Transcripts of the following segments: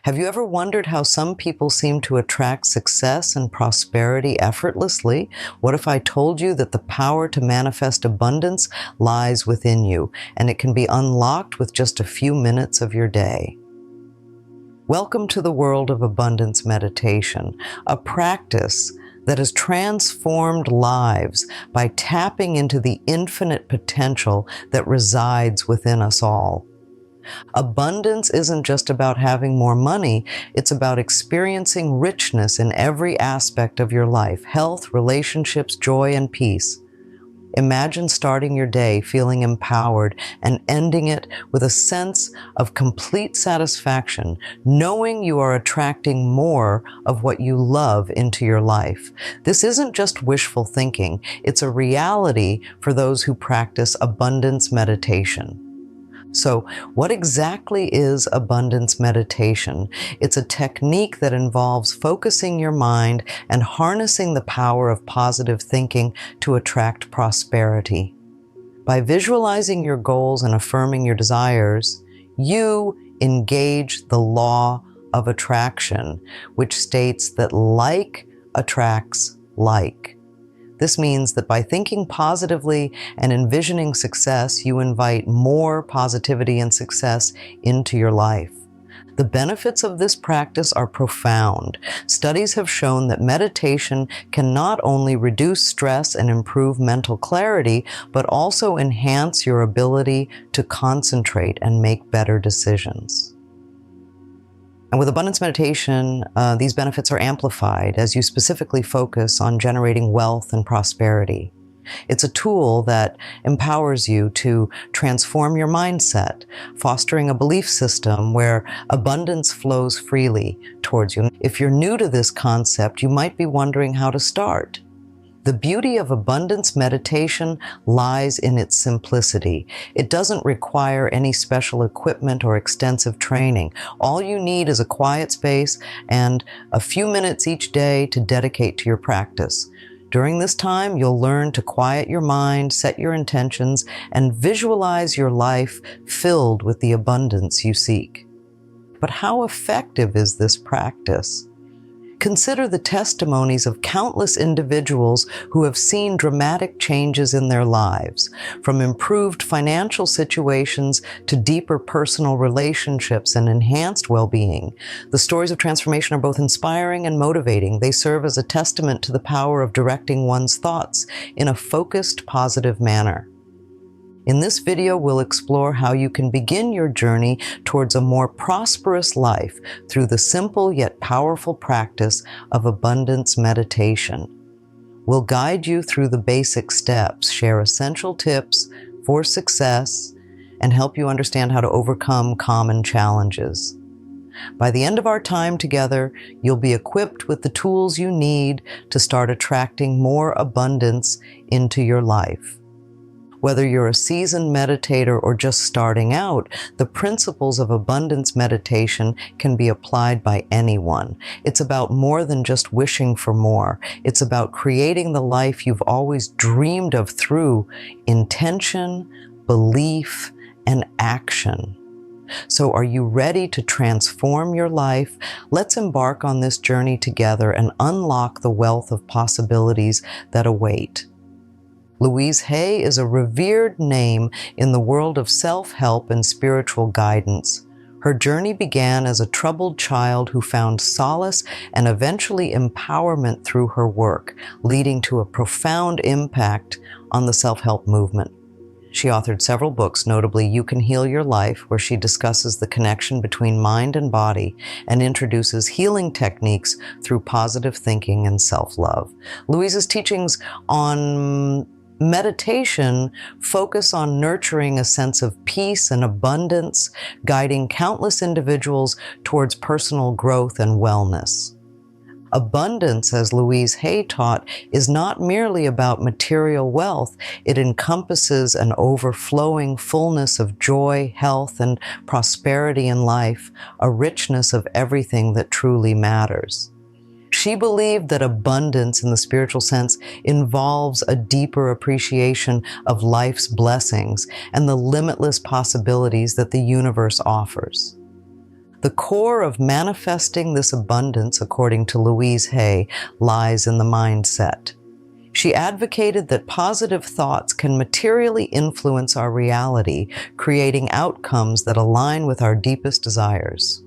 Have you ever wondered how some people seem to attract success and prosperity effortlessly? What if I told you that the power to manifest abundance lies within you, and it can be unlocked with just a few minutes of your day? Welcome to the world of abundance meditation, a practice that has transformed lives by tapping into the infinite potential that resides within us all. Abundance isn't just about having more money, it's about experiencing richness in every aspect of your life: health, relationships, joy, and peace. Imagine starting your day feeling empowered and ending it with a sense of complete satisfaction, knowing you are attracting more of what you love into your life. This isn't just wishful thinking, it's a reality for those who practice abundance meditation. So, what exactly is abundance meditation? It's a technique that involves focusing your mind and harnessing the power of positive thinking to attract prosperity. By visualizing your goals and affirming your desires, you engage the law of attraction, which states that like attracts like. This means that by thinking positively and envisioning success, you invite more positivity and success into your life. The benefits of this practice are profound. Studies have shown that meditation can not only reduce stress and improve mental clarity, but also enhance your ability to concentrate and make better decisions. And with abundance meditation, these benefits are amplified as you specifically focus on generating wealth and prosperity. It's a tool that empowers you to transform your mindset, fostering a belief system where abundance flows freely towards you. If you're new to this concept, you might be wondering how to start. The beauty of abundance meditation lies in its simplicity. It doesn't require any special equipment or extensive training. All you need is a quiet space and a few minutes each day to dedicate to your practice. During this time, you'll learn to quiet your mind, set your intentions, and visualize your life filled with the abundance you seek. But how effective is this practice? Consider the testimonies of countless individuals who have seen dramatic changes in their lives, from improved financial situations to deeper personal relationships and enhanced well-being. The stories of transformation are both inspiring and motivating. They serve as a testament to the power of directing one's thoughts in a focused, positive manner. In this video, we'll explore how you can begin your journey towards a more prosperous life through the simple yet powerful practice of abundance meditation. We'll guide you through the basic steps, share essential tips for success, and help you understand how to overcome common challenges. By the end of our time together, you'll be equipped with the tools you need to start attracting more abundance into your life. Whether you're a seasoned meditator or just starting out, the principles of abundance meditation can be applied by anyone. It's about more than just wishing for more. It's about creating the life you've always dreamed of through intention, belief, and action. So are you ready to transform your life? Let's embark on this journey together and unlock the wealth of possibilities that await. Louise Hay is a revered name in the world of self-help and spiritual guidance. Her journey began as a troubled child who found solace and eventually empowerment through her work, leading to a profound impact on the self-help movement. She authored several books, notably You Can Heal Your Life, where she discusses the connection between mind and body and introduces healing techniques through positive thinking and self-love. Louise's teachings on meditation focus on nurturing a sense of peace and abundance, guiding countless individuals towards personal growth and wellness. Abundance, as Louise Hay taught, is not merely about material wealth. It encompasses an overflowing fullness of joy, health, and prosperity in life, a richness of everything that truly matters. She believed that abundance in the spiritual sense involves a deeper appreciation of life's blessings and the limitless possibilities that the universe offers. The core of manifesting this abundance, according to Louise Hay, lies in the mindset. She advocated that positive thoughts can materially influence our reality, creating outcomes that align with our deepest desires.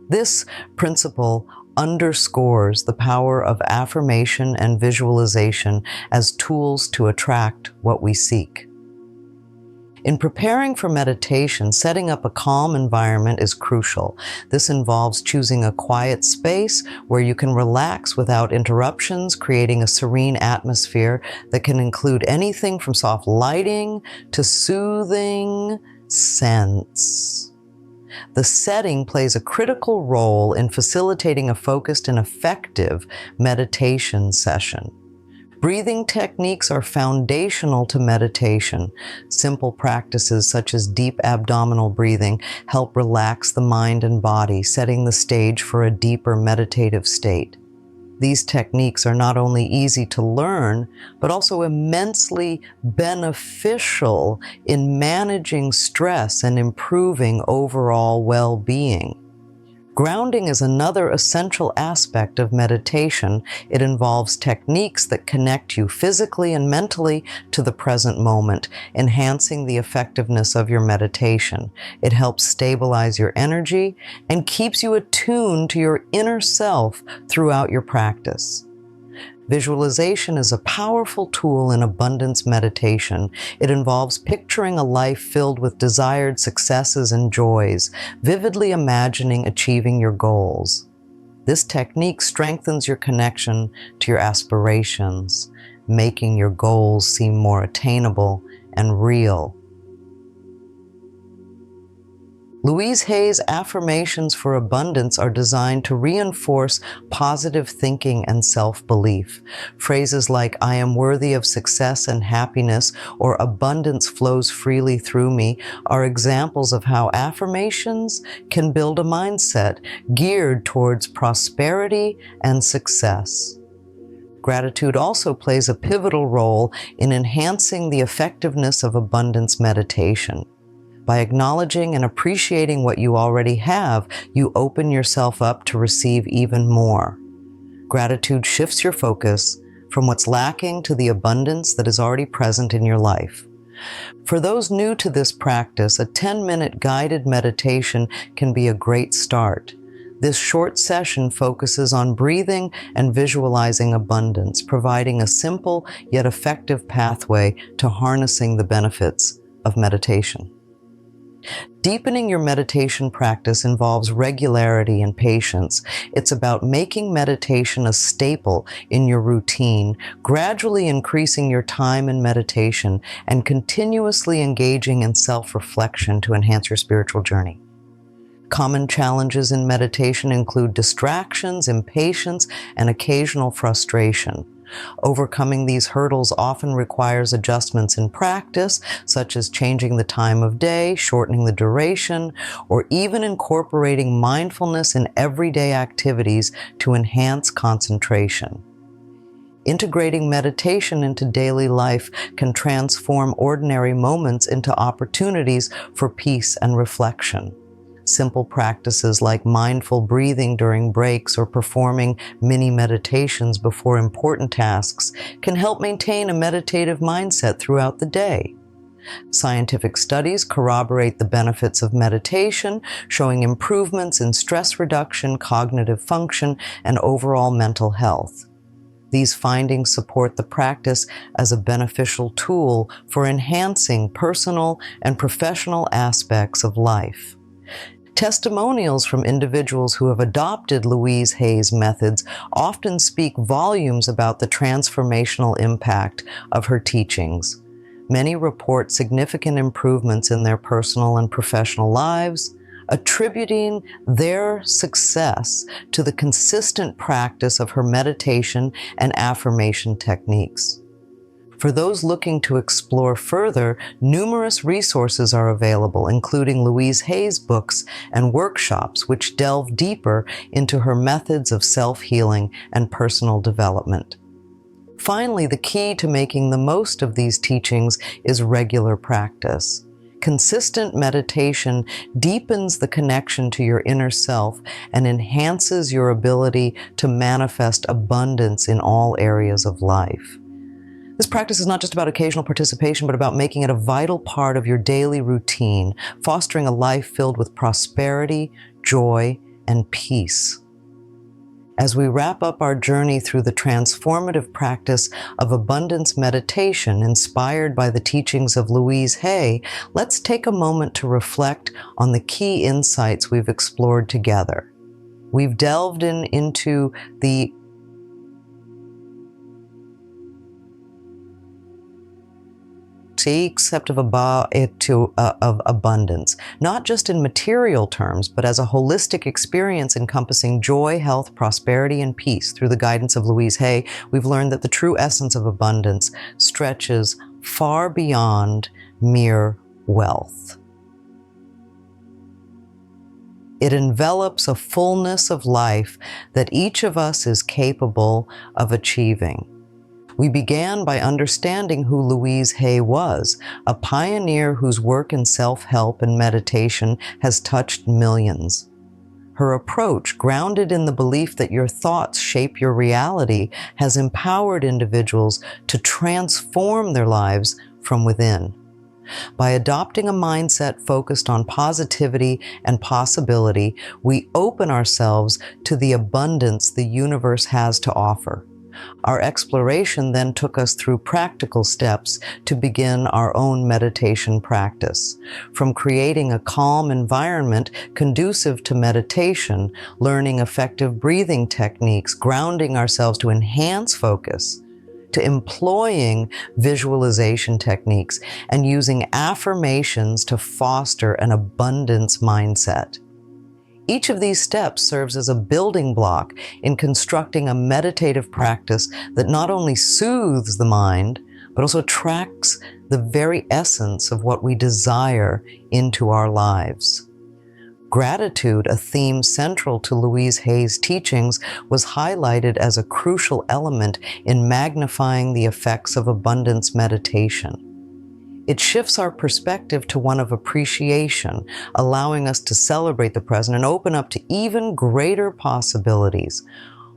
This principle underscores the power of affirmation and visualization as tools to attract what we seek. In preparing for meditation, setting up a calm environment is crucial. This involves choosing a quiet space where you can relax without interruptions, creating a serene atmosphere that can include anything from soft lighting to soothing scents. The setting plays a critical role in facilitating a focused and effective meditation session. Breathing techniques are foundational to meditation. Simple practices such as deep abdominal breathing help relax the mind and body, setting the stage for a deeper meditative state. These techniques are not only easy to learn, but also immensely beneficial in managing stress and improving overall well-being. Grounding is another essential aspect of meditation. It involves techniques that connect you physically and mentally to the present moment, enhancing the effectiveness of your meditation. It helps stabilize your energy and keeps you attuned to your inner self throughout your practice. Visualization is a powerful tool in abundance meditation. It involves picturing a life filled with desired successes and joys, vividly imagining achieving your goals. This technique strengthens your connection to your aspirations, making your goals seem more attainable and real. Louise Hay's affirmations for abundance are designed to reinforce positive thinking and self-belief. Phrases like, "I am worthy of success and happiness," or "abundance flows freely through me," are examples of how affirmations can build a mindset geared towards prosperity and success. Gratitude also plays a pivotal role in enhancing the effectiveness of abundance meditation. By acknowledging and appreciating what you already have, you open yourself up to receive even more. Gratitude shifts your focus from what's lacking to the abundance that is already present in your life. For those new to this practice, a 10-minute guided meditation can be a great start. This short session focuses on breathing and visualizing abundance, providing a simple yet effective pathway to harnessing the benefits of meditation. Deepening your meditation practice involves regularity and patience. It's about making meditation a staple in your routine, gradually increasing your time in meditation, and continuously engaging in self-reflection to enhance your spiritual journey. Common challenges in meditation include distractions, impatience, and occasional frustration. Overcoming these hurdles often requires adjustments in practice, such as changing the time of day, shortening the duration, or even incorporating mindfulness in everyday activities to enhance concentration. Integrating meditation into daily life can transform ordinary moments into opportunities for peace and reflection. Simple practices like mindful breathing during breaks or performing mini meditations before important tasks can help maintain a meditative mindset throughout the day. Scientific studies corroborate the benefits of meditation, showing improvements in stress reduction, cognitive function, and overall mental health. These findings support the practice as a beneficial tool for enhancing personal and professional aspects of life. Testimonials from individuals who have adopted Louise Hay's methods often speak volumes about the transformational impact of her teachings. Many report significant improvements in their personal and professional lives, attributing their success to the consistent practice of her meditation and affirmation techniques. For those looking to explore further, numerous resources are available, including Louise Hay's books and workshops, which delve deeper into her methods of self-healing and personal development. Finally, the key to making the most of these teachings is regular practice. Consistent meditation deepens the connection to your inner self and enhances your ability to manifest abundance in all areas of life. This practice is not just about occasional participation, but about making it a vital part of your daily routine, fostering a life filled with prosperity, joy, and peace. As we wrap up our journey through the transformative practice of abundance meditation inspired by the teachings of Louise Hay, let's take a moment to reflect on the key insights we've explored together. We've delved into the concept of abundance, not just in material terms, but as a holistic experience encompassing joy, health, prosperity, and peace. Through the guidance of Louise Hay, we've learned that the true essence of abundance stretches far beyond mere wealth. It envelops a fullness of life that each of us is capable of achieving. We began by understanding who Louise Hay was, a pioneer whose work in self-help and meditation has touched millions. Her approach, grounded in the belief that your thoughts shape your reality, has empowered individuals to transform their lives from within. By adopting a mindset focused on positivity and possibility, we open ourselves to the abundance the universe has to offer. Our exploration then took us through practical steps to begin our own meditation practice. From creating a calm environment conducive to meditation, learning effective breathing techniques, grounding ourselves to enhance focus, to employing visualization techniques, and using affirmations to foster an abundance mindset. Each of these steps serves as a building block in constructing a meditative practice that not only soothes the mind, but also attracts the very essence of what we desire into our lives. Gratitude, a theme central to Louise Hay's teachings, was highlighted as a crucial element in magnifying the effects of abundance meditation. It shifts our perspective to one of appreciation, allowing us to celebrate the present and open up to even greater possibilities.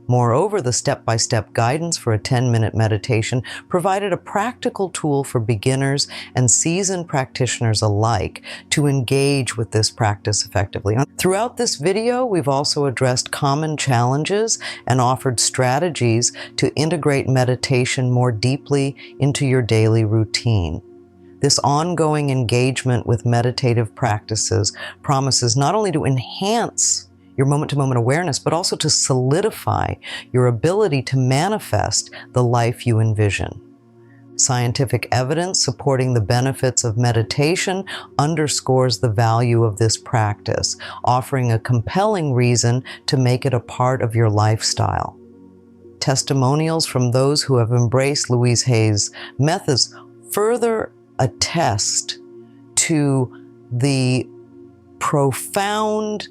Moreover, the step-by-step guidance for a 10-minute meditation provided a practical tool for beginners and seasoned practitioners alike to engage with this practice effectively. Throughout this video, we've also addressed common challenges and offered strategies to integrate meditation more deeply into your daily routine. This ongoing engagement with meditative practices promises not only to enhance your moment-to-moment awareness, but also to solidify your ability to manifest the life you envision. Scientific evidence supporting the benefits of meditation underscores the value of this practice, offering a compelling reason to make it a part of your lifestyle. Testimonials from those who have embraced Louise Hay's methods further attest to the profound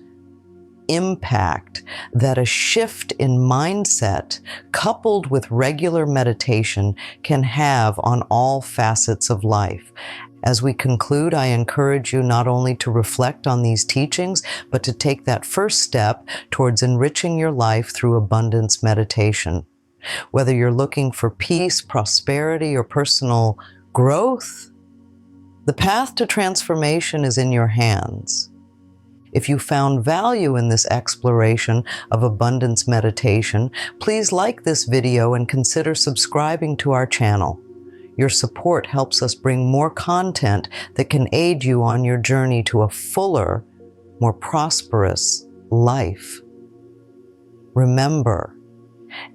impact that a shift in mindset coupled with regular meditation can have on all facets of life. As we conclude, I encourage you not only to reflect on these teachings, but to take that first step towards enriching your life through abundance meditation. Whether you're looking for peace, prosperity, or personal growth, the path to transformation is in your hands. If you found value in this exploration of abundance meditation, please like this video and consider subscribing to our channel. Your support helps us bring more content that can aid you on your journey to a fuller, more prosperous life. Remember,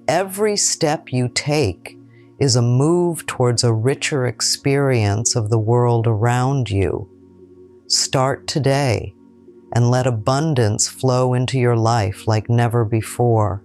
every step you take is a move towards a richer experience of the world around you. Start today and let abundance flow into your life like never before.